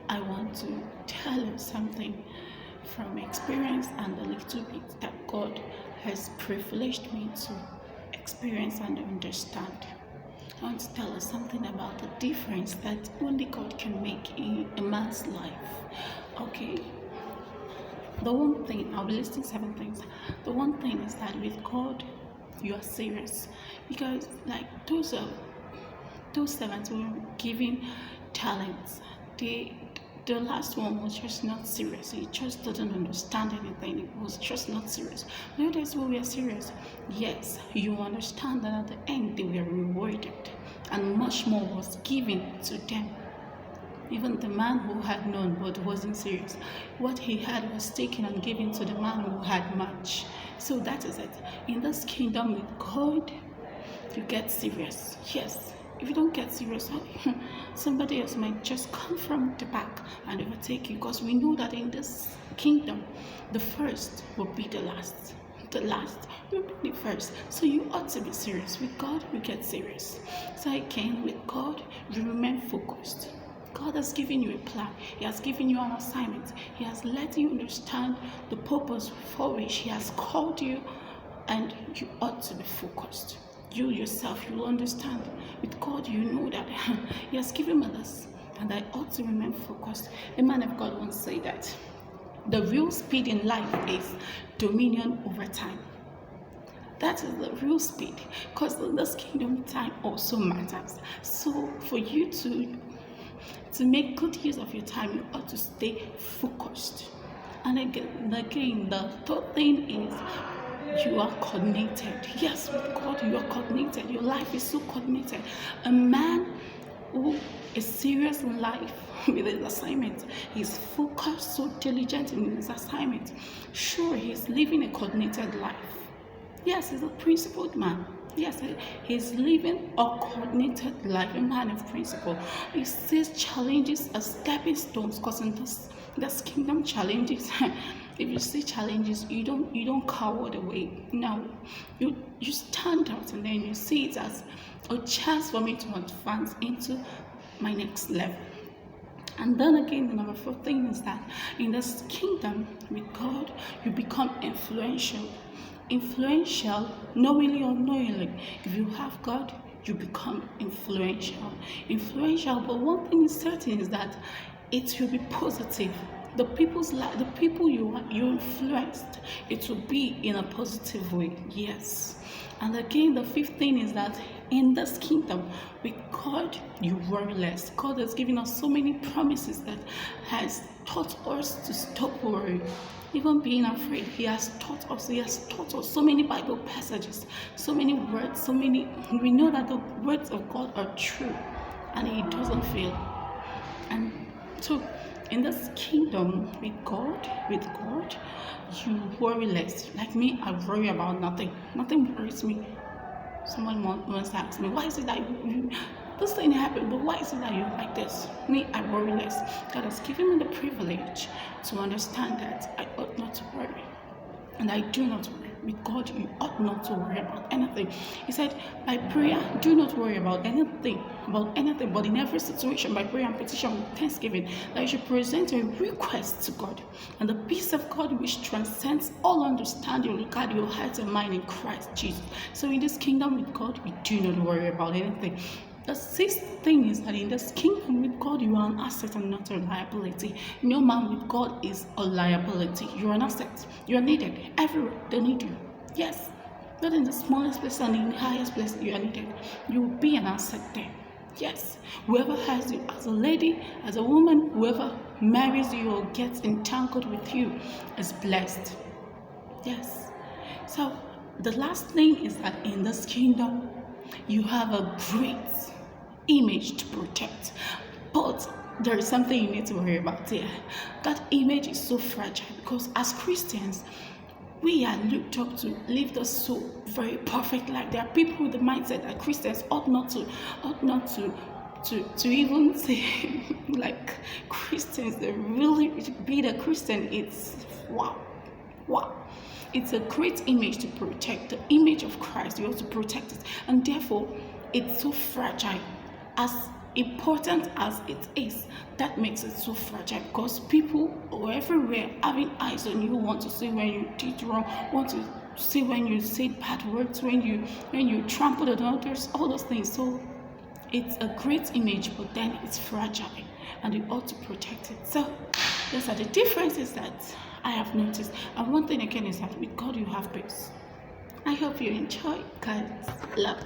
I want to tell you something from experience and the little bit that God has privileged me to experience and understand. I want to tell us something about the difference that only God can make in a man's life. Okay, the one thing, I'll be listing 7 things. The one thing is that with God, you are serious, because like those servants were given talents. The last one was just not serious. He just didn't understand anything. It was just not serious. The others who were serious, yes, you understand that at the end they were rewarded, and much more was given to them. Even the man who had none but wasn't serious, what he had was taken and given to the man who had much. So that is it. In this kingdom with God, you get serious. Yes. If you don't get serious, somebody else might just come from the back and overtake you, because we know that in this kingdom, the first will be the last. The last will be the first. So you ought to be serious. With God, you get serious. So again, with God, you remain focused. God has given you a plan. He has given you an assignment. He has let you understand the purpose for which He has called you, and you ought to be focused. You yourself, you will understand. With God, you know that He has given me this, and I ought to remain focused. A man of God once said that the real speed in life is dominion over time. That is the real speed, because in this kingdom, time also matters. So for you to make good use of your time, you ought to stay focused. And again, the third thing is you are coordinated. Yes, with God, you are coordinated. Your life is so coordinated. A man who is serious in life with his assignment, he's focused, so diligent in his assignment. Sure, he's living a coordinated life. Yes, he's a principled man. Yes, he's living a coordinated life, a man of principle. He sees challenges as stepping stones, because in this kingdom, challenges, if you see challenges, you don't cower away. No, you stand out, and then you see it as a chance for me to advance into my next level. And then again, the number 4 thing is that in this kingdom with God, you become influential. Influential, knowingly or unknowingly. If you have God, you become influential. But one thing is certain is that it will be positive. The people you influenced, it will be in a positive way. Yes. And again, the 5th thing is that in this kingdom, with God, you worry less. God has given us so many promises that has taught us to stop worrying. Even being afraid, He has taught us so many Bible passages, so many words, we know that the words of God are true, and He doesn't fail. And so in this kingdom with God, you worry less. Like me, I worry about nothing. Nothing worries me. Someone once asked me, why is it that this thing happened, but why is it that you're like this? Me, I worry less. God has given me the privilege to understand that I ought not to worry. And I do not worry. With God, you ought not to worry about anything. He said, by prayer, do not worry about anything, but in every situation, by prayer and petition with thanksgiving, that you should present your request to God. And the peace of God, which transcends all understanding, will guard your heart and mind in Christ Jesus. So in this kingdom with God, we do not worry about anything. The 6th thing is that in this kingdom with God, you are an asset and not a liability. No man with God is a liability. You're an asset. You're needed everywhere. They need you. Yes. Not in the smallest place and in the highest place, you are needed. You will be an asset there. Yes. Whoever has you as a lady, as a woman, whoever marries you or gets entangled with you is blessed. Yes. So the last thing is that in this kingdom, you have a great image to protect, but there is something you need to worry about here. That image is so fragile, because as Christians, we are looked up to live the so very perfect life. There are people with the mindset that Christians ought not to even say like Christians, they really be the Christian. It's wow. It's a great image to protect, the image of Christ. You have to protect it, and therefore it's so fragile. As important as it is, that makes it so fragile, because people are everywhere having eyes on you, want to see when you did wrong, want to see when you say bad words, when you trample on others, all those things. So it's a great image, but then it's fragile, and you ought to protect it. So those are the differences that I have noticed. And one thing again is that with God you have peace. I hope you enjoy. God's love.